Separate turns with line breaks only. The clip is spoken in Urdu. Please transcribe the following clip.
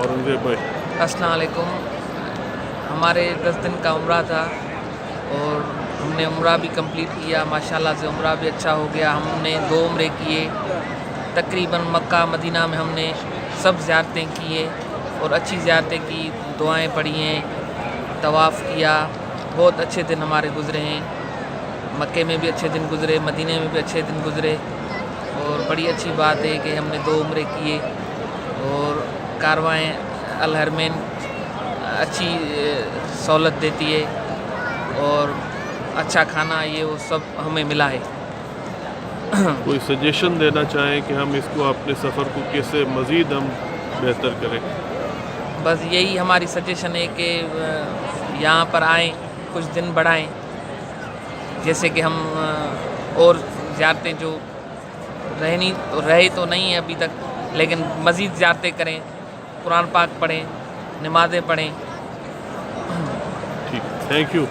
اورنگزیب بھائی.
السلام علیکم. ہمارے 10 دن کا عمرہ تھا اور ہم نے عمرہ بھی کمپلیٹ کیا. ماشاءاللہ سے عمرہ بھی اچھا ہو گیا. ہم نے 2 عمرے کیے. تقریباً مکہ مدینہ میں ہم نے سب زیارتیں کیے اور اچھی زیارتیں کی, دعائیں پڑھی ہیں, طواف کیا. بہت اچھے دن ہمارے گزرے ہیں. مکے میں بھی اچھے دن گزرے, مدینہ میں بھی اچھے دن گزرے. اور بڑی اچھی بات ہے کہ ہم نے 2 عمرے کیے. اور کاروائیں الحرمین اچھی سہولت دیتی ہے اور اچھا کھانا یہ وہ سب ہمیں ملا ہے.
کوئی سجیشن دینا چاہیں کہ ہم اس کو اپنے سفر کو کیسے مزید ہم بہتر کریں؟
بس یہی ہماری سجیشن ہے کہ یہاں پر آئیں, کچھ دن بڑھائیں. جیسے کہ ہم اور زیارتیں جو رہے تو نہیں ہیں ابھی تک, لیکن مزید زیارتیں کریں, قرآن پاک پڑھیں, نمازیں پڑھیں.
ٹھیک, تھینک یو.